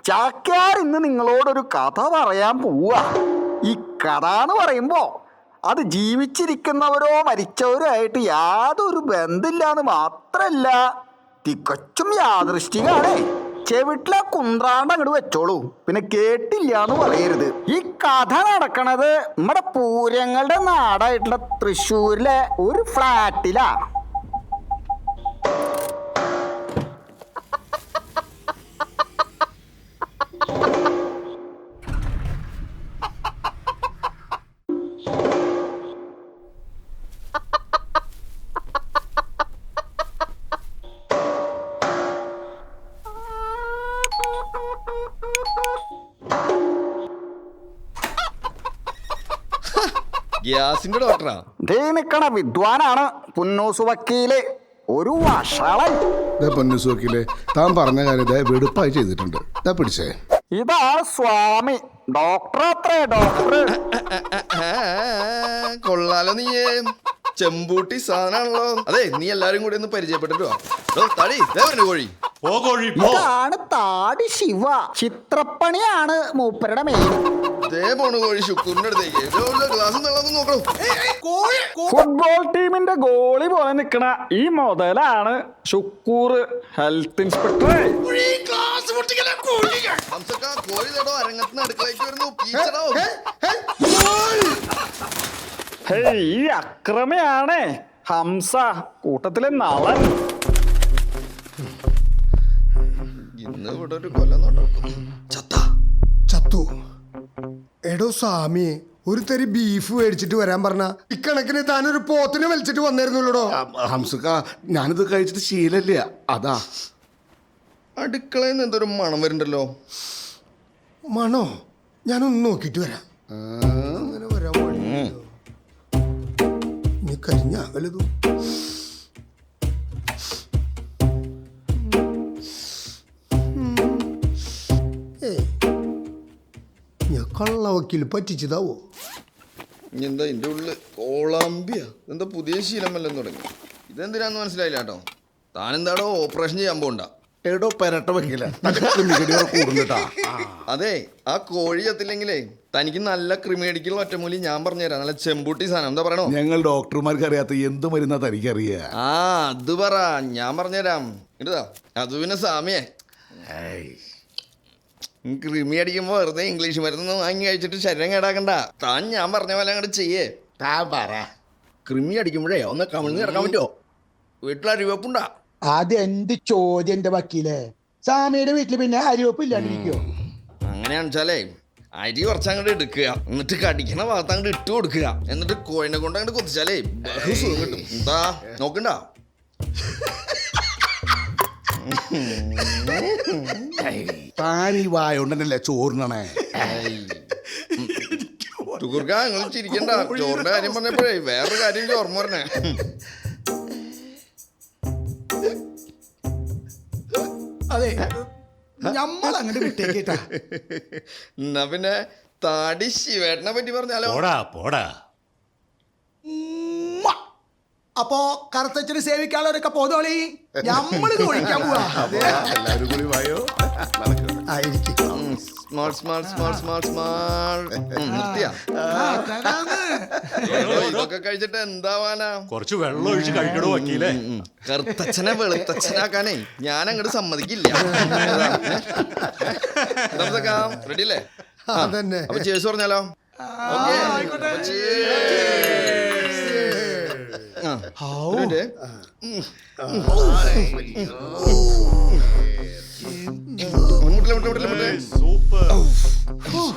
ചാക്യാർ ഇന്ന് നിങ്ങളോടൊരു കഥ പറയാൻ പോവാ. ഈ കഥ എന്ന് പറയുമ്പോ അത് ജീവിച്ചിരിക്കുന്നവരോ മരിച്ചവരോ ആയിട്ട് യാതൊരു ബന്ധമില്ലാന്ന് മാത്രല്ല, തികച്ചും യാദൃഷ്ടികാണേ. ചെവിട്ടിലെ കുന്ത്രാണ്ട് അങ്ങോട്ട് വെച്ചോളൂ, പിന്നെ കേട്ടില്ല എന്ന് പറയരുത്. ഈ കഥ നടക്കണത് നമ്മുടെ പൂരങ്ങളുടെ നാടായിട്ടുള്ള തൃശ്ശൂരിലെ ഒരു ഫ്ലാറ്റിലാ. ഗ്യാസിന്റെ ഡോക്ടറാ ദേ നിക്കണ വിദ്വാനാണ് പുന്നൂസ് വക്കീല്, ഒരു വഷളൻ. പൊന്നൂസ് വക്കീലെ, താൻ പറഞ്ഞ കാര്യം വെടുപ്പായി ചെയ്തിട്ടുണ്ട്. പിടിച്ചേ. ഇതാണ് സ്വാമി ഡോക്ടർ. അത്രേ ഡോക്ടർ. കൊള്ളാലോ നീ, ചെമ്പൂട്ടി സാധനാണല്ലോ. അതെ, നീ എല്ലാരും കൂടി ഒന്ന് പരിചയപ്പെട്ടിട്ടോ. കോഴി ഇതാണ് താടി ശിവ. ചിത്രപ്പണിയാണ് മൂപ്പരുടെ മെയിൻ. കോഴി ശുക്കൂറിന്റെ അടുത്തേക്ക് ഗ്ലാസ് നോക്കണം. ഫുട്ബോൾ ടീമിന്റെ ഗോളി പോലെ നിക്കണ ഈ മുതലാണ് ശുക്കൂർ, ഹെൽത്ത് ഇൻസ്പെക്ടർ. കോഴി തടോ അരങ്ങത്തിന് അടുക്കളയ്ക്ക് വരുന്നു. ഈ അക്രമയാണ് ഹംസ, കൂട്ടത്തിലെ നളൻ. ഇന്ന് ഇവിടെ ഒരു കൊല്ലം നടക്കും. ചത്തു. എടോ സ്വാമിയെ, ഒരു തരി ബീഫ് മേടിച്ചിട്ട് വരാൻ പറഞ്ഞ ഇക്കണക്കിന് താനൊരു പോത്തിനെ വലിച്ചിട്ട് വന്നായിരുന്നല്ലോടോ. ഹംസക്ക, ഞാനിത് കഴിച്ചിട്ട് ശീലല്ല, അതാ. അടുക്കളയിൽ നിന്ന് എന്തൊരു മണം വരുന്നുണ്ടല്ലോ. മണോ? ഞാനൊന്ന് നോക്കിട്ട് വരാം. അങ്ങനെ വരാൻ പാടില്ലല്ലോ. നീ കരിഞ്ഞ വലതും. കള്ള വക്കീൽ പറ്റിച്ചതാവോ? എന്താ ഇതിന്റെ ഉള്ളില് കോളാമ്പിയ? എന്താ പുതിയ ശീലം വല്ലതും തുടങ്ങി? ഇതെന്തിനാന്ന് മനസ്സിലായില്ല കേട്ടോ. താനെന്താടോ ഓപ്പറേഷൻ ചെയ്യാൻ പോണ്ട? എടോ പെരട്ട വക്കീല, കൂടുന്നുട്ടാ. അതെ, ആ കോഴി ചത്തില്ലെങ്കിലേ തനിക്ക് നല്ല ക്രിമിയടിക്കൽ ഒറ്റമൂലി ഞാൻ പറഞ്ഞുതരാം. നല്ല ചെമ്പൂട്ടി സാധനം. എന്താ പറയണോ? ഞങ്ങൾ ഡോക്ടർമാർക്ക് അറിയാത്ത എന്ത് മരുന്നാ തനിക്കറിയാ? അത് പറ, ഞാൻ പറഞ്ഞുതരാം. ഇതാ അത് പിന്നെ സാമിയേ, ക്രിമി അടിക്കുമ്പോ വെറുതെ ഇംഗ്ലീഷ് മരുന്ന് വാങ്ങി കഴിച്ചിട്ട് ശരീരം കേടാക്കണ്ട. താൻ ഞാൻ പറഞ്ഞ പോലെ അങ്ങോട്ട് ചെയ്യേ. താൻ പറ. ക്രിമി അടിക്കുമ്പോഴേ ഒന്ന് കമിഴ്ന്ന് കിടക്കാൻ പറ്റുമോ? വീട്ടിൽ അരിവെപ്പുണ്ടാ? ആദ്യം എന്ത് ചോദ്യം എന്റെ വക്കീലെ? സാമിയുടെ വീട്ടിൽ പിന്നെ അരിവെപ്പ് ഇല്ലാണ്ടിരിക്കോ? അങ്ങനെയാണെച്ചാലേ അരി കുറച്ചങ്ങോട്ട് എടുക്കുക, എന്നിട്ട് കടിക്കണ ഭാഗത്ത് അങ്ങോട്ട് ഇട്ട് കൊടുക്കുക, എന്നിട്ട് കോഴിനെ കൊണ്ട് അങ്ങോട്ട് കൊത്തിച്ചാലേ ബഹുസുഖം കിട്ടും. എന്താ നോക്കണ്ട? താൻ ഈ വായോണ്ടല്ലേ ചോറിനണേ. തുകുർക്ക, നിങ്ങൾ ചിരിക്കണ്ട. ചോറിന്റെ കാര്യം പറഞ്ഞപ്പോഴേ വേറൊരു കാര്യം ഓർമ്മ പറഞ്ഞേ. അതെ, നമ്മൾ അങ്ങോട്ട് വിട്ടേക്കേട്ടാ. എന്നാ പിന്നെ താടി ശിവേട്ടനെ പറ്റി പറഞ്ഞാലോ? പോടാ. അപ്പോ കറുത്തച്ഛന് സേവിക്കാനുള്ളവരൊക്കെ പോതോളി, നമ്മള് ഒഴിക്കാൻ പോവാ. എല്ലാവരും കൂടി വായോ. ഇതൊക്കെ കഴിച്ചിട്ട് എന്താവാനാ? കുറച്ച് വെള്ളം ഒഴിച്ച് കഴിക്കണോ വക്കീലേ? കറുത്തച്ഛനെ വെളുത്തച്ഛനാക്കാനേ ഞാൻ അങ്ങോട്ട് സമ്മതിക്കില്ല. റെഡി അല്ലേ? അതന്നെ. അപ്പൊ ചേഴ്സ് പറഞ്ഞാലോ?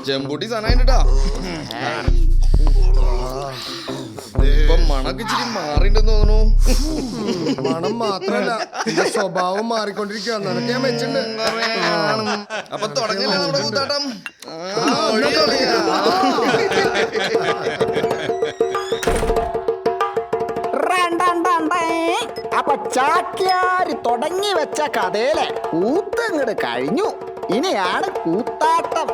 ചെമ്പൂട്ടി സാധനമായിട്ടാ. ഇപ്പൊ മണൊക്കെ ഇച്ചിരി മാറിണ്ടെന്ന് തോന്നുന്നു. മണം മാത്രല്ല, നിന്റെ സ്വഭാവം മാറിക്കൊണ്ടിരിക്കുക. നിനക്ക് ഞാൻ വെച്ചിട്ടുണ്ട്. അപ്പൊ തുടങ്ങല്ലേ നമ്മുടെ കൂത്താട്ടം? അപ്പൊ ചാക്യാര് തുടങ്ങി വെച്ച കഥയിലെ കൂത്തങ്ങട് കഴിഞ്ഞു. ഇനിയാണ് കൂത്താട്ടം.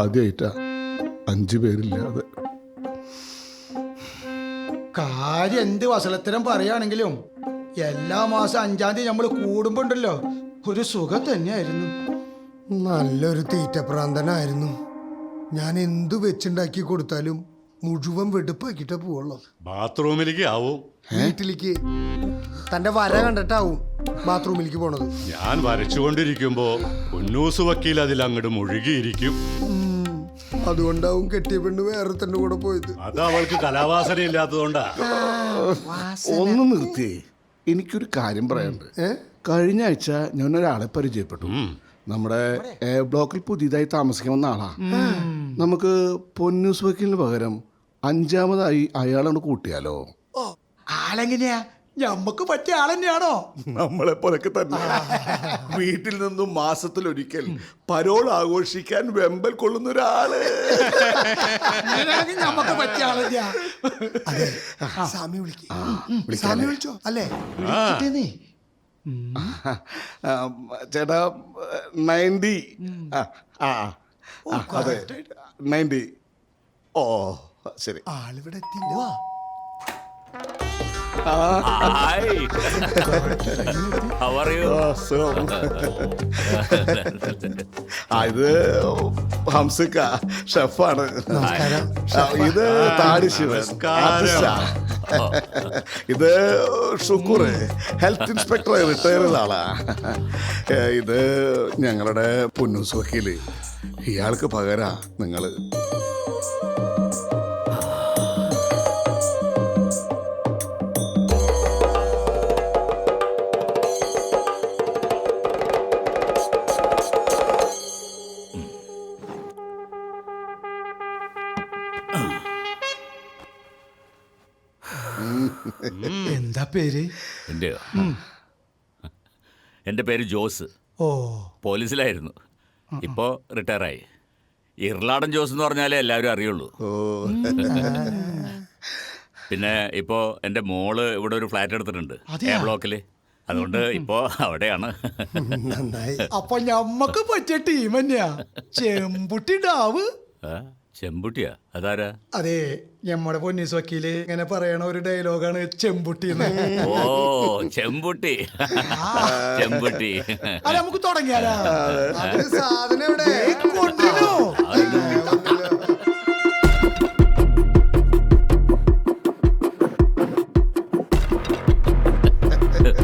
ആദ്യമായിട്ടാ 5 പേരില്ലാതെ. കാര്യം എന്ത് വസലത്തരം പറയുകയാണെങ്കിലും എല്ലാ മാസം 5-ാം തീയതി നമ്മൾ കൂടുമ്പോ ഉണ്ടല്ലോ ഒരു സുഖം തന്നെയായിരുന്നു. നല്ലൊരു തീറ്റപ്രാന്തനായിരുന്നു. ഞാൻ എന്തു വെച്ചുണ്ടാക്കി കൊടുത്താലും മുഴുവൻ വെടുപ്പാക്കിട്ടേ പോവുള്ളൂ. ബാത്റൂമിലേക്ക് ആവും. വീട്ടിലേക്ക് തന്റെ വര കണ്ടിട്ടാവും ബാത്റൂമിലേക്ക് പോണത്. ഞാൻ വരച്ചുകൊണ്ടിരിക്കുമ്പോ ഉന്നൂസ് വക്കീൽ അതിൽ അങ്ങോട്ട് മുഴുകിയിരിക്കും. അതുകൊണ്ടാവും കെട്ടിയ പെണ്ണ് വേറെ തന്നെ കൂടെ പോയത്. അത് അവൾക്ക് കലാവാസന ഇല്ലാത്തതുകൊണ്ടാ. ഒന്ന് നിർത്തിയേ, എനിക്കൊരു കാര്യം പറയാനുണ്ട്. കഴിഞ്ഞ ആഴ്ച ഞാൻ ഒരാളെ പരിചയപ്പെട്ടു. നമ്മുടെ എ ബ്ലോക്കിൽ പുതിയതായി താമസിക്കാൻ വന്ന ആളാ. നമുക്ക് പൊന്നൂസ് വക്കീലിന് പകരം 5ാമതായി അയാളാണ് കൂട്ടിയാലോ? ആളെങ്ങനെയാ? ഞമ്മക്ക് പറ്റിയ ആളെന്നെയാണോ? നമ്മളെ പോലൊക്കെ തന്നെ. വീട്ടിൽ നിന്നും മാസത്തിലൊരിക്കൽ പരോൾ ആഘോഷിക്കാൻ വെമ്പൽ കൊള്ളുന്ന ഒരാള്. ഞമ്മക്ക് പറ്റിയ ആളെന്നെയാ. അതെ, സ്വാമി സ്വാമി വിളിച്ചോ അല്ലേ? ചേട്ടാ 90. അതെ 90. ഓ ശരി. ആളിവിടെ എത്തിണ്ടോ? Hi. How are you? ഇത് ഹംസിക്ക ഷെഫാണ്. ഇത് താടി ശിവൻ artist-ആ. ഇത് ഷുക്കൂർ ഹെൽത്ത് ഇൻസ്പെക്ടർ റിട്ടയർ ചെയ്ത ആളാ. ഇത് ഞങ്ങളുടെ പൊന്നൂസ് വക്കീല്. ഇയാൾക്ക് പകരാ നിങ്ങള്. എന്താ പേര്? എൻ്റെ പേര് ജോസ്. ഓ, പോലീസിലായിരുന്നു. ഇപ്പോൾ റിട്ടയറായി. ഇർലാടൻ ജോസ് എന്ന് പറഞ്ഞാലേ എല്ലാവരും അറിയുള്ളൂ. പിന്നെ ഇപ്പോൾ എൻ്റെ മോള് ഇവിടെ ഒരു ഫ്ലാറ്റ് എടുത്തിട്ടുണ്ട് എ ബ്ലോക്കിൽ. അതുകൊണ്ട് ഇപ്പോൾ അവിടെയാണ്. നന്നായി. അപ്പൊ ഞമ്മക്ക് പറ്റിയ ടീം തന്നെയാ. ചെമ്പുട്ടി ഡാവ്. ചെമ്പുട്ടിയാ? അതാരാ? അതെ, നമ്മുടെ പൊന്നീസ് വക്കീല് ഇങ്ങനെ പറയണ ഒരു ഡയലോഗാണ് ചെമ്പുട്ടി. ഓ, ചെമ്പുട്ടി. ചെമ്പുട്ടി. അത് നമുക്ക് തുടങ്ങിയാലോ? അതിന് സാധനം എവിടെ? കൊണ്ടുവരൂ.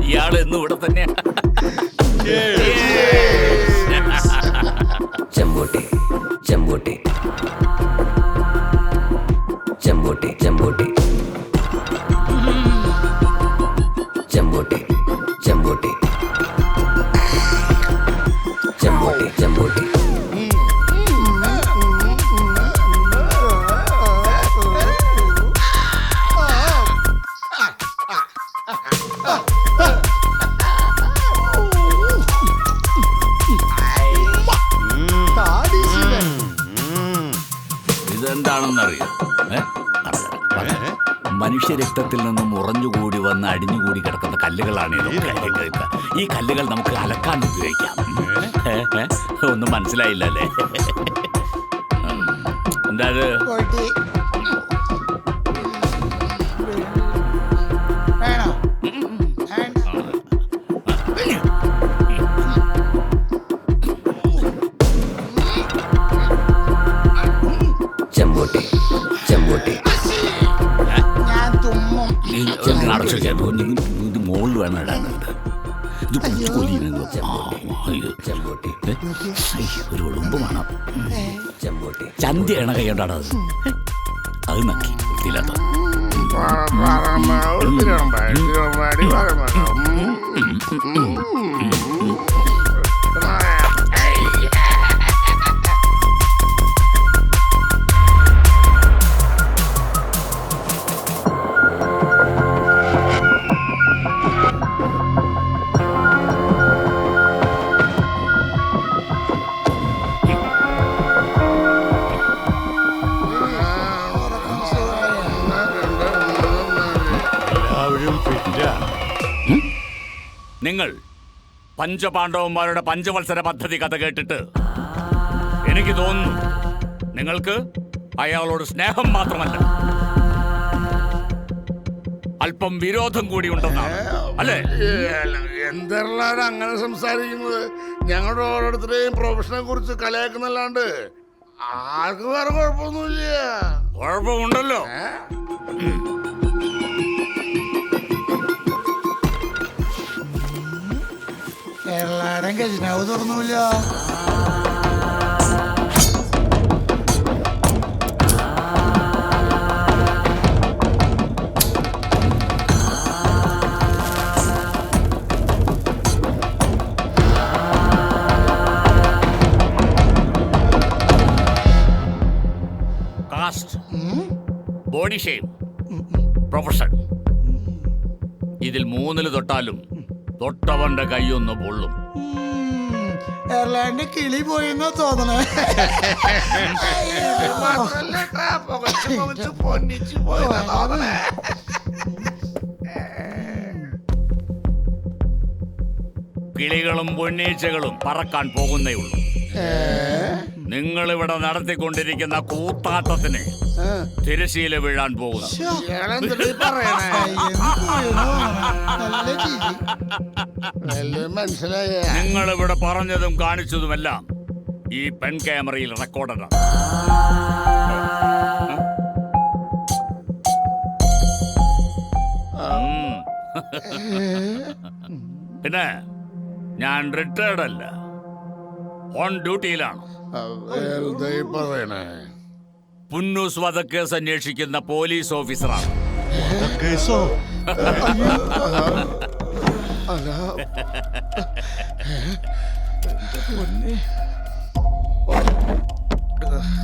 ഇയാള് എന്നും ഇവിടെ തന്നെയാ. ചെമ്പൂട്ടി ചെമ്പൂട്ടി ചെമ്പൂട്ടി ചെമ്പൂട്ടി ചെമ്പൂട്ടി ചെമ്പൂട്ടി ചെമ്പൂട്ടി ചെമ്പൂട്ടി. ഇതെന്താണെന്നറിയോ? മനുഷ്യരക്തത്തിൽ നിന്നും ഉറഞ്ഞുകൂടി വന്ന് അടിഞ്ഞുകൂടി കിടക്കുന്ന കല്ലുകളാണ് ഇതൊക്കെ. ഈ കല്ലുകൾ നമുക്ക് അലക്കാൻ ഉപയോഗിക്കാം. ഒന്നും മനസ്സിലായില്ലല്ലേ? എന്താ ഇത്? ചെമ്പൂട്ടി ചെമ്പൂട്ടി ഇത് മോളിൽ വേണം ഇടാനുണ്ട്. ഇത് ഒരു ഉളുമ്പ് വേണം. ചന്തിയാണ് കൈകൊണ്ടാണ് അത്. അത് നക്കി വൃത്തിയില്ലാത്ത. നിങ്ങൾ പഞ്ചപാണ്ഡവന്മാരുടെ പഞ്ചവത്സര പദ്ധതി കഥ കേട്ടിട്ട് എനിക്ക് തോന്നുന്നു നിങ്ങൾക്ക് അയാളോട് സ്നേഹം മാത്രമല്ല, അല്പം വിരോധം കൂടി ഉണ്ടെന്നാണ് അല്ലേ? എന്തെല്ലാം അങ്ങനെ സംസാരിക്കുന്നത്? ഞങ്ങളുടെ ഓരോരുത്തരെയും പ്രൊഫഷനെ കുറിച്ച് കലയാക്കുന്നല്ലാണ്ട് ആർക്കും വേറെ കുഴപ്പമൊന്നുമില്ല. കുഴപ്പമുണ്ടല്ലോ. എല്ലാരും ഖജനാവ് തുറന്നില്ല. കാസ്റ്റ്, ബോഡി ഷേപ്പ്, പ്രൊഫഷൻ, ഇതിൽ മൂന്നില് തൊട്ടാലും തൊട്ടവന്റെ കൈയൊന്ന് പൊള്ളും. എയർലൈനിന്റെ കിളി പോയെന്നാ തോന്നണേ. കിളികളും പൊന്നീച്ചകളും പറക്കാൻ പോകുന്നേ ഉള്ളൂ. നിങ്ങളിവിടെ നടത്തിക്കൊണ്ടിരിക്കുന്ന കൂത്താട്ടത്തിന് തിരശ്ശീല വീഴാൻ പോകുന്നു. മനസ്സിലായ നിങ്ങളിവിടെ പറഞ്ഞതും കാണിച്ചതുമെല്ലാം ഈ പെൺ ക്യാമറയിൽ റെക്കോർഡാണ്. പിന്നെ ഞാൻ റിട്ടയർഡ് അല്ല, ഓൺ ഡ്യൂട്ടിയിലാണ്. പറയണേ. പുന്നൂസ് വധക്കേസ് അന്വേഷിക്കുന്ന പോലീസ് ഓഫീസറാണ്. കേസോ?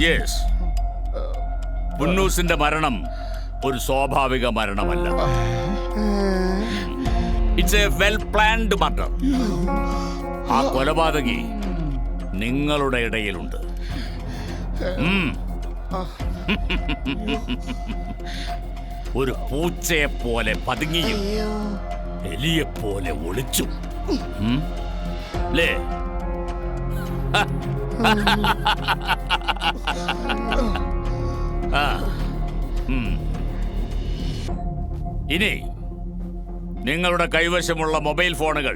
യെസ്, പുന്നൂസിന്റെ മരണം ഒരു സ്വാഭാവിക മരണമല്ല. It's a well planned murder. ആ കൊലപാതകി നിങ്ങളുടെ ഇടയിലുണ്ട്. ഒരു പൂച്ചയെ പോലെ പതുങ്ങിയും എലിയെ പോലെ ഒളിച്ചും. ലേ ഇനി നിങ്ങളുടെ കൈവശമുള്ള മൊബൈൽ ഫോണുകൾ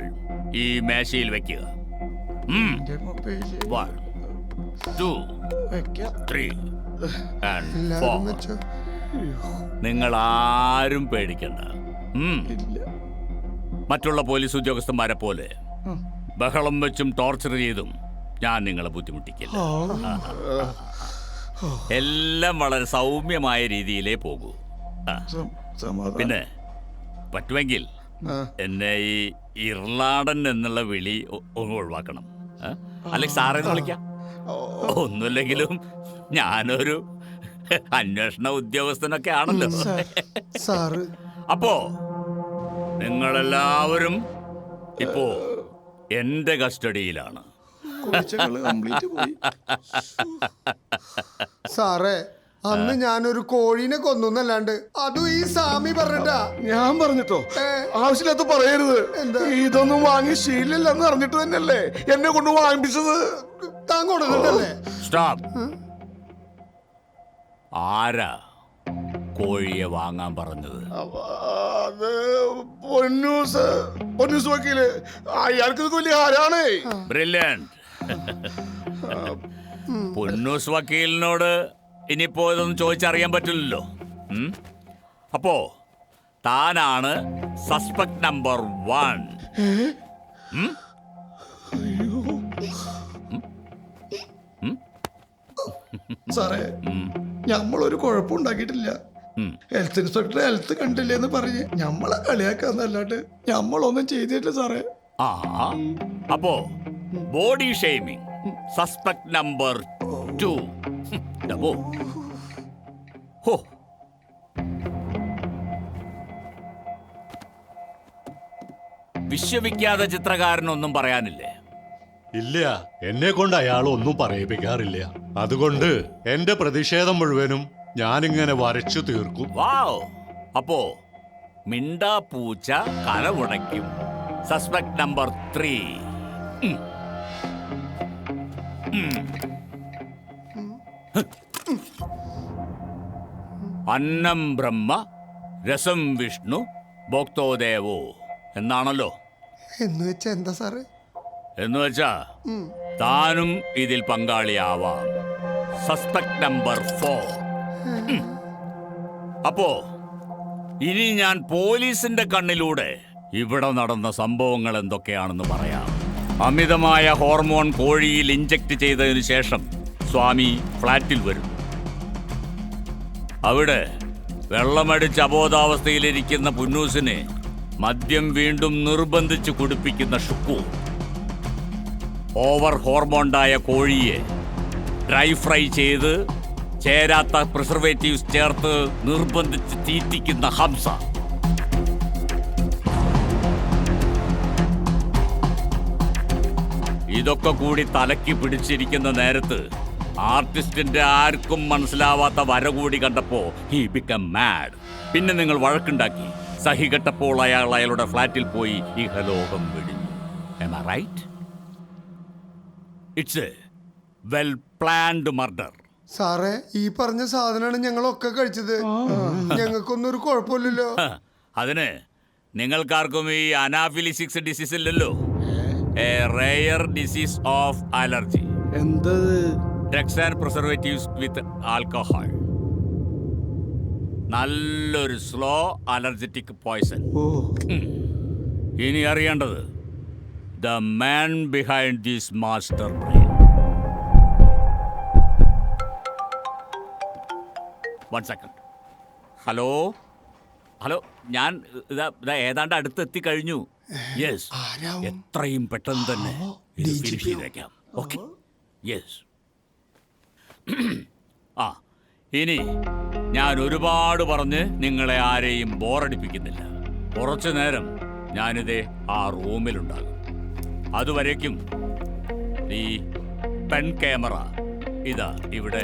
ഈ മേശയിൽ വെക്കുക. 1, 2, 3 and 4. നിങ്ങൾ ആരും പേടിക്കണ്ട. മറ്റുള്ള പോലീസ് ഉദ്യോഗസ്ഥന്മാരെ പോലെ ബഹളം വെച്ചും ടോർച്ചർ ചെയ്തും ഞാൻ നിങ്ങളെ ബുദ്ധിമുട്ടിക്കില്ല. എല്ലാം വളരെ സൗമ്യമായ രീതിയിലേ പോകൂ. പിന്നെ പറ്റുമെങ്കിൽ എന്നെ ഈ ഇർലാടൻ എന്നുള്ള വിളി ഒഴിവാക്കണം. അല്ലെങ്കിൽ സാറേന്ന് വിളിക്കാം. ഒന്നുമില്ലെങ്കിലും ഞാനൊരു അന്വേഷണ ഉദ്യോഗസ്ഥനൊക്കെ ആണല്ലോ. സാറ് അപ്പോ നിങ്ങളെല്ലാവരും ഇപ്പോ എന്റെ കസ്റ്റഡിയിലാണ്. സാറേ, അന്ന് ഞാനൊരു കോഴീനെ കൊന്നല്ലാണ്ട് അതും ഈ സാമി പറഞ്ഞിട്ടാ. ഞാൻ പറഞ്ഞിട്ടോ? ആവശ്യമില്ലാത്ത പറയരുത്. ഇതൊന്നും വാങ്ങി ശീലില്ലെന്ന് അറിഞ്ഞിട്ട് തന്നെയല്ലേ എന്നെ കൊണ്ട് വാങ്ങിപ്പിച്ചത്. താൻ കൊടുത്തിട്ടല്ലേ? സ്റ്റോപ്പ്. ആരാ കോഴിയെ വാങ്ങാൻ പറഞ്ഞത്? അത് പൊന്നൂസ് വക്കീല്. അയാൾക്ക് വലിയ ആരാണേ. ബ്രില്യന്റ്. പൊന്നൂസ് വക്കീലിനോട് ഇനിയിപ്പോ ഇതൊന്നും ചോദിച്ചറിയാൻ പറ്റില്ലല്ലോ. അപ്പോ താനാണ് സസ്പെക്ട് നമ്പർ 1. സാറേ, നമ്മളൊരു കുഴപ്പമുണ്ടാക്കിയിട്ടില്ല. ഹെൽത്ത് ഇൻസ്പെക്ടർ ഹെൽത്ത് കണ്ടില്ലെന്ന് പറഞ്ഞ് നമ്മളെ കളിയാക്കാന്നല്ലാണ്ട് നമ്മളൊന്നും ചെയ്തിട്ടില്ല സാറേ. അപ്പോ ബോഡി ഷെയ്മിങ് സസ്പെക്ട് നമ്പർ 2. വിശ്വവിഖ്യാത ചിത്രകാരനൊന്നും പറയാനില്ലേ? ഇല്ല, എന്നെ കൊണ്ട് അയാൾ ഒന്നും പറയിപ്പിക്കാറില്ല. അതുകൊണ്ട് എന്റെ പ്രതിഷേധം മുഴുവനും ഞാനിങ്ങനെ വരച്ചു തീർക്കും. വാവ്. അപ്പോ മിണ്ടാ പൂച്ച കലമുടയ്ക്കും. Suspect number 3. അന്നം ബ്രഹ്മ രസം വിഷ്ണു ഭോക്തോദേവോ എന്നാണല്ലോ. എന്ന് വെച്ചാ എന്താ സാറേ? എന്ന് വെച്ചാ താനും ഇതിൽ പങ്കാളിയാവാം. Suspect number 4. അപ്പോ ഇനി ഞാൻ പോലീസിന്റെ കണ്ണിലൂടെ ഇവിടെ നടന്ന സംഭവങ്ങൾ എന്തൊക്കെയാണെന്ന് പറയാം. അമിതമായ ഹോർമോൺ കോഴിയിൽ ഇഞ്ചക്ട് ചെയ്തതിനു ശേഷം സ്വാമി ഫ്ലാറ്റിൽ വരും. അവിടെ വെള്ളമടിച്ച് അബോധാവസ്ഥയിലിരിക്കുന്ന പുന്നൂസിനെ മദ്യം വീണ്ടും നിർബന്ധിച്ച് കുടിപ്പിക്കുന്ന ഷുക്കു. ഓവർ ഹോർമോണ്ടായ കോഴിയെ ഡ്രൈ ഫ്രൈ ചെയ്ത് ചേരാത്ത പ്രിസർവേറ്റീവ്സ് ചേർത്ത് നിർബന്ധിച്ച് തീറ്റിക്കുന്ന ഹംസ. ഇതൊക്കെ കൂടി തലയ്ക്ക് പിടിച്ചിരിക്കുന്ന നേരത്ത് ആർട്ടിസ്റ്റിന്റെ ആർക്കും മനസ്സിലാവാത്ത വര കൂടി കണ്ടപ്പോ ഹി ബിക്കം മാഡ്. പിന്നെ നിങ്ങൾ വഴക്കുണ്ടാക്കി. സഹി കെട്ടപ്പോൾ അയാൾ അയാളുടെ ഫ്ലാറ്റിൽ പോയി ഇഹലോകം വെടിഞ്ഞു. Am I right? It's a well planned murder. സാറേ, ഈ പറഞ്ഞ സാധനമാണ് ഞങ്ങളൊക്കെ കഴിച്ചത്. ഞങ്ങൾക്കൊന്നും ഒരു കുഴപ്പമില്ലല്ലോ. അതിന് നിങ്ങൾക്കാർക്കും ഈ അനാഫിലിസിക്സ് ഡിസീസ് ഇല്ലല്ലോ. A rare disease of allergy. എന്ത്? Drugs and preservatives with alcohol. നല്ലൊരു സ്ലോ അലർജറ്റിക് പോയ്സൺ. ഇനി അറിയേണ്ടത് the man behind this master brain. One second. Hello hello, ഞാൻ ഇതാ ഏതാണ്ട് അടുത്തെത്തി കഴിഞ്ഞു. യെസ്, എത്രയും പെട്ടെന്ന് തന്നെ ഇത് ഫിനിഷ് ചെയ്തേക്കാം. Okay, yes. ആ, ഇനി ഞാൻ ഒരുപാട് പറഞ്ഞ് നിങ്ങളെ ആരെയും ബോറടിപ്പിക്കുന്നില്ല. കുറച്ചു നേരം ഞാനിതേ ആ റൂമിലുണ്ടാകും. അതുവരേക്കും ഈ പെൻ ക്യാമറ ഇതാ ഇവിടെ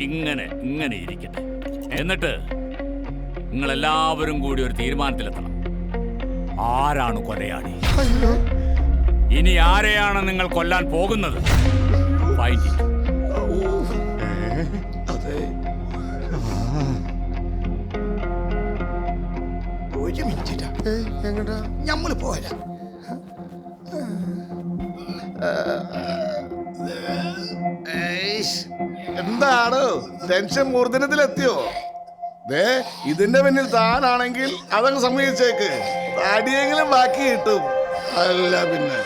ഇങ്ങനെ ഇരിക്കട്ടെ. എന്നിട്ട് നിങ്ങളെല്ലാവരും കൂടി ഒരു തീരുമാനത്തിലെത്തണം. ആരാണ് കൊലയാളി? ഇനി ആരെയാണ് നിങ്ങൾ കൊല്ലാൻ പോകുന്നത്? Find it. ഒരു മിനിറ്റ്, എങ്ങടാ? ഞമ്മള് പോരാ. എന്താണ് ടെൻഷൻ മൂർധനത്തിലെത്തിയോ? ദേ, ഇതിന്റെ പിന്നിൽ താനാണെങ്കിൽ അതങ്ങ് സമ്മതിച്ചേക്ക്. തടിയെങ്കിലും ബാക്കി കിട്ടും. അല്ല പിന്നെ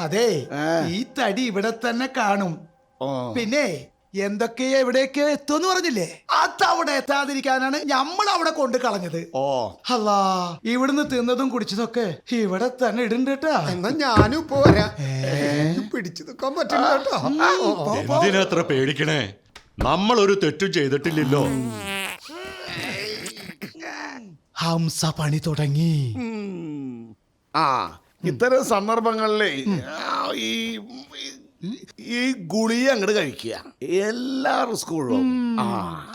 അതെ, ഈ തടി ഇവിടെ തന്നെ കാണും. പിന്നെ എന്തൊക്കെയോ എവിടെയൊക്കെ എത്തുമെന്ന് പറഞ്ഞില്ലേ, അതവിടെ എത്താതിരിക്കാനാണ് നമ്മൾ അവിടെ കൊണ്ട് കളഞ്ഞത്. അല്ലാ, ഇവിടുന്ന് തിന്നതും കുടിച്ചതൊക്കെ ഇവിടെ തന്നെ ഇടുന്നുണ്ട് കേട്ടാ. എന്നാ ഞാനും പോരാ. പിടിച്ചു നിൽക്കാൻ പറ്റില്ല കേട്ടോ. എന്തിനത്ര പേടിക്കണേ? നമ്മൾ ഒരു തെറ്റും ചെയ്തിട്ടില്ലല്ലോ. ഹംസ പണി തുടങ്ങി. ആ, ഇത്തരം സന്ദർഭങ്ങളിലെ ഈ ഗുളിക അങ്ങോട്ട് കഴിക്കുക, എല്ലാ റിസ്കുകളും.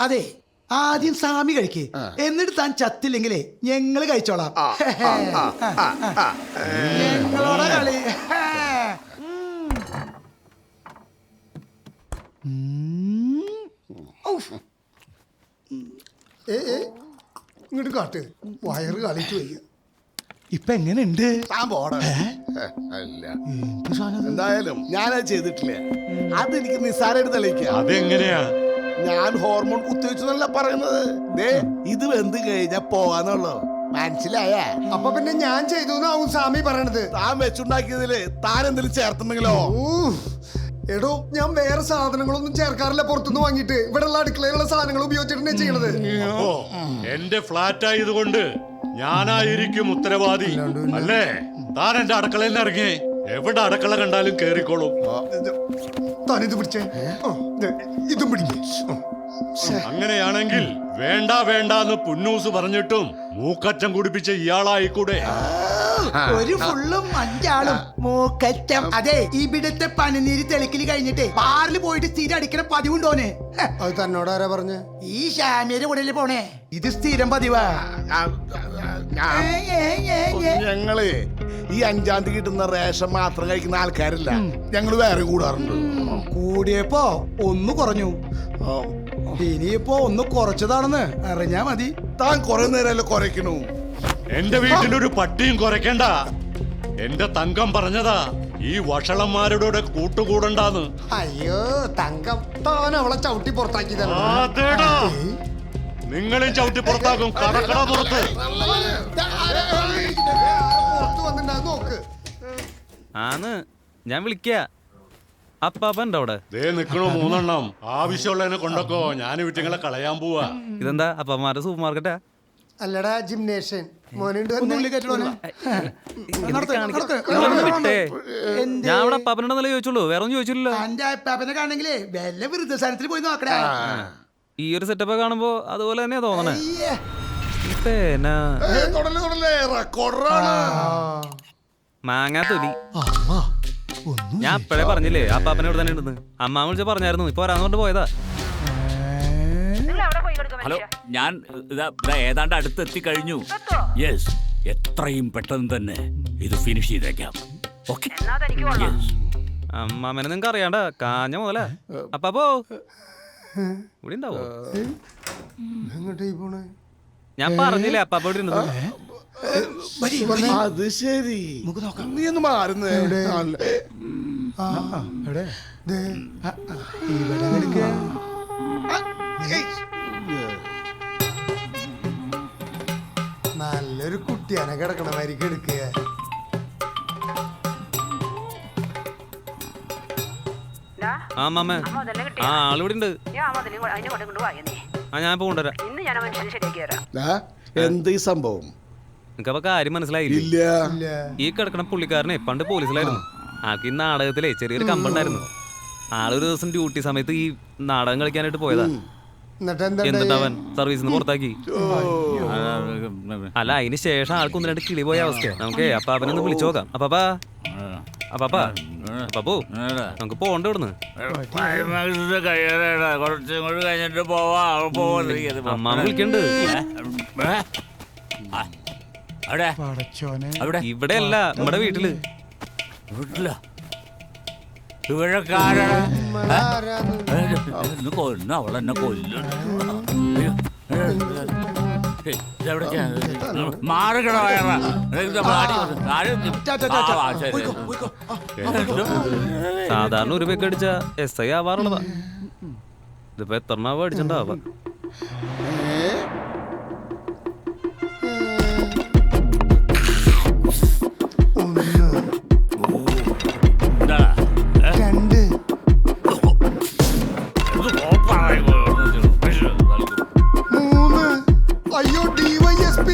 അതെ, ആദ്യം സാമി കഴിക്കേ, എന്നിട്ട് താൻ ചത്തില്ലെങ്കിലേ ഞങ്ങള് കഴിച്ചോളാം. ഞങ്ങളോടെ കളി. ഇങ്ങോട്ട് കാട്ട്, വയറ് കളിച്ചു വയ്യ. ഇപ്പൊ എങ്ങനെയുണ്ട്? അല്ല, എന്തായാലും ഞാനത് ചെയ്തിട്ടില്ല. അതെനിക്ക് നിസ്സാരമായിട്ട് തെളിയിക്കാം. അതെങ്ങനെയാ? ഞാൻ ഹോർമോൺ കുത്തിവെച്ചെന്നല്ല പറയുന്നത്. ദേ, ഇത് വെന്ത് കഴിഞ്ഞാ പോവാന്നുള്ളു. മനസ്സിലായ? അപ്പൊ പിന്നെ ഞാൻ ചെയ്തു എന്നാവും സ്വാമി പറയണത്. താൻ വെച്ചുണ്ടാക്കിയതില് താൻ എന്തെങ്കിലും ചേർത്തുണ്ടെങ്കിലോ? എടോ, ഞാൻ വേറെ സാധനങ്ങളൊന്നും ചേർക്കാറില്ല പുറത്തുനിന്ന് വാങ്ങിയിട്ട്. ഇവിടെ ഉള്ള അടുക്കളയിലുള്ള സാധനങ്ങൾ ഉപയോഗിച്ചിട്ട് ചെയ്യണത്. അപ്പോ എന്റെ ഫ്ലാറ്റ് ആയതുകൊണ്ട് ഞാനായിരിക്കും ഉത്തരവാദി അല്ലേ? താൻ എന്റെ അടുക്കളയിൽ നിന്ന് ഇറങ്ങി എവിടെ അടുക്കള കണ്ടാലും കേറിക്കോളും. താനിത് പിടിച്ചേ, ഇതും പിടിക്കും. അങ്ങനെയാണെങ്കിൽ വേണ്ട വേണ്ടാന്ന് പുന്നൂസ് പറഞ്ഞിട്ടും മൂക്കറ്റം കുടിപ്പിച്ച ഇയാളായിക്കൂടെ? ഒരു ഫുള്ളും 5 ആളും മൂക്കറ്റം. അതെ, ഇവിടുത്തെ പനിനീര് തെളിക്കല് കഴിഞ്ഞിട്ട് ബാറിൽ പോയിട്ട് സ്ഥിരം അടിക്കണ പതിവുണ്ടോനെ? അത് തന്നോട് ആരാ പറഞ്ഞ? ഈ ഷാമിയുടെ കൂടെ പോണേ, ഇത് സ്ഥിരം പതിവാ. ഞങ്ങള് ഈ 5-ാം തീയതി കിട്ടുന്ന റേഷൻ മാത്രം കഴിക്കുന്ന ആൾക്കാരില്ല. ഞങ്ങള് വേറെ കൂടാറുണ്ട്. കൂടിയപ്പോ ഒന്ന് കുറഞ്ഞു, ഇനിയിപ്പോ ഒന്ന് കുറച്ചതാണെന്ന് അറിഞ്ഞാ മതി. താൻ കുറെ നേരമല്ലേ കുറയ്ക്കണു. എന്റെ വീട്ടിലൊരു പട്ടിയും കുറയ്ക്കണ്ട. എന്റെ തങ്കം പറഞ്ഞതാ ഈ വഷളന്മാരുടെ കൂട്ടുകൂടണ്ടാന്ന്. അയ്യോ തങ്കം, താൻ അവളെ ചവിട്ടി പുറത്താക്കിയതാണ്. അതേടാ, നിങ്ങളെയും ചവിട്ടി പുറത്താക്കും. കടക്കട പുറത്ത്. പുറത്ത് വന്നിട്ടുണ്ടാകും നോക്ക്. ആന്ന് ഞാൻ വിളിക്ക. അപ്പാപ്പൻ്റെ അവിടെ ദേ നിക്കണു 3 എണ്ണം. ആവശ്യമുള്ളതിനെ കൊണ്ടൊക്കോ. ഞാൻ വീട്ടുകളെ കളയാൻ പോവാ. ഇതെന്താ അപ്പാപ്പന്മാരുടെ സൂപ്പർ മാർക്കറ്റാ? അല്ലടാ ജിംനേഷ്യൻ മോനുണ്ട്. ഒന്ന് ഉള്ളിൽ കയറ്റി വിടണേ. വിട്ടേ, ഞാൻ അവിടെ അപ്പാപ്പനോടല്ലേ ചോദിച്ചുള്ളൂ, വേറെ ഒന്നും ചോദിച്ചില്ലല്ലോ. എന്റെ അപ്പാപ്പനെ കാണണെങ്കിലേ വല്ല വൃദ്ധസ്ഥാനത്തിൽ പോയി നോക്കണേ. ഈ ഒരു സെറ്റപ്പ് കാണുമ്പോ അതുപോലെ തന്നെയാ തോന്നണേ. അയ്യേ. പേനാ തുടല്ലേ റെക്കോർഡറാണ്. മാങ്ങാ തൊലി. ഞാൻ ഇപ്പഴേ പറഞ്ഞില്ലേ അപ്പാപ്പനെ ഇവിടെ തന്നെ ഉണ്ടെന്ന്. അമ്മ വിളിച്ച് പറഞ്ഞായിരുന്നു, ഇപ്പൊ വരാന്ന് പറഞ്ഞിട്ട് പോയതാ. ഹലോ, ഞാൻ ഏതാണ്ട് അടുത്തെത്തി കഴിഞ്ഞു. യെസ്, എത്രയും പെട്ടെന്ന് തന്നെ ഇത് ഫിനിഷ് ചെയ്തേക്കാം. ഓക്കെ. അമ്മാമനെ നിങ്ങക്ക് അറിയാണ്ട കാഞ്ഞ മുതലാ. അപ്പാപ്പോ ഇവിടെ ഉണ്ടാവോ? എങ്ങോട്ടായി പോണേ? ഞാൻ പറഞ്ഞില്ലേ അപ്പാപ്പ ഇവിടെ ഉണ്ടെന്ന്. അത് ശരി, നീ ഒന്ന് മാറുന്നേ. ഇവിടെ കിടക്കുക. നല്ലൊരു കുട്ടിയാനെ കിടക്കണ വരിക്ക് എടുക്കുക. ആ അമ്മാമ, ആ ആളിവിടെ ഉണ്ട്. ആ ഞാൻ ഇപ്പൊ കൊണ്ടുവരാം. എന്ത് ഈ സംഭവം? നിനക്കപ്പൊ കാര്യം മനസ്സിലായില്ലേ? ഇല്ല. ഈ കിടക്കണ പുള്ളിക്കാരനെ പണ്ട് പോലീസിലായിരുന്നു. ആൾക്ക് ഈ നാടകത്തിലെ ചെറിയൊരു കമ്പുണ്ടായിരുന്നു. ആളൊരു ദിവസം ഡ്യൂട്ടി സമയത്ത് ഈ നാടകം കളിക്കാനായിട്ട് പോയതാ. എന്നിട്ടവൻ സർവീസിൽ നിന്ന് പുറത്താക്കി. അല്ല, അതിന് ശേഷം ആൾക്ക് 1-2 കിളി പോയ അവസ്ഥ. നമുക്ക് അപ്പാപ്പനൊന്ന് വിളിച്ചു നോക്കാം. അപ്പാപ്പാ, അപ്പാപ്പാ, അപ്പാപ്പോ നമുക്ക് പോണ്ട ഇവിടുന്ന്. അമ്മാമ വിളിക്കണ്ട്. ഇവിടെ അല്ല, നമ്മുടെ വീട്ടില്. കൊല്ലു അവളെന്നെ കൊല്ലു. സാധാരണ ഒരു പേക്ക് അടിച്ച SI ആവാറുള്ളതാ. ഇതിപ്പോ എത്ര അടിച്ചിട്ടുണ്ടാവാ. അയ്യോ DYSP.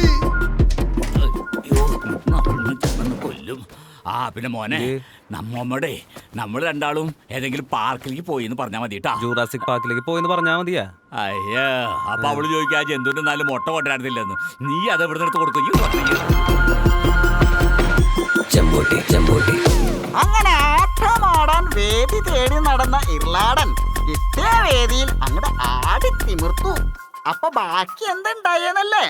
കൊല്ലും. ആ പിന്നെ മോനെ, നമ്മൾ രണ്ടാളും ഏതെങ്കിലും പാർക്കിലേക്ക് പോയി എന്ന് പറഞ്ഞാൽ മതി കേട്ടാ. ജൂറാസിക് പാർക്കിലേക്ക് പോയെന്ന് പറഞ്ഞാ മതിയാ. അയ്യോ, അപ്പൊ അവള് ചോദിക്കാ ജന്തുവിന്റെ 4 മുട്ട കൊണ്ടായിരുന്നില്ലെന്ന്. നീ അത് ഇവിടെ നിന്ന് കൊടുക്കും. ചെമ്പോട്ടി ചെമ്പോട്ടി. അങ്ങനെ ആട്ടമാടാൻ വേദി തേടി നടന്ന ഇർലാടൻ കിട്ടിയ വേദിയിൽ അങ്ങോട്ട് ആടി തിമിർത്തു. അപ്പൊ ബാക്കി എന്തുണ്ടായെന്നല്ലേ?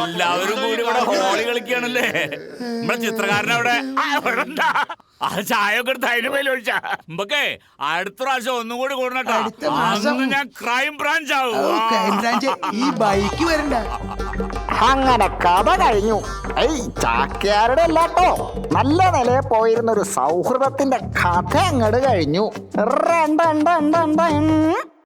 എല്ലാവരും കൂടി ഇവിടെ ഹോളി കളിക്കുകയാണല്ലേ. നമ്മുടെ ചിത്രകാരൻ അവിടെ ആ ചായ ഒക്കെ എടുത്ത് അതിന് മേലെ ഒഴിച്ചാ നമുക്ക് അടുത്ത പ്രാവശ്യം ഒന്നും കൂടി കൂടണട്ടോ. ഞാൻ ക്രൈം ബ്രാഞ്ച് ആവും. ഈ ബൈക്ക് വരണ്ട. അങ്ങനെ കഥ കഴിഞ്ഞു. ചാക്യാരുടെ അല്ലാട്ടോ, നല്ല നിലയെ പോയിരുന്ന ഒരു സൗഹൃദത്തിന്റെ കഥ അങ്ങോട്ട് കഴിഞ്ഞു.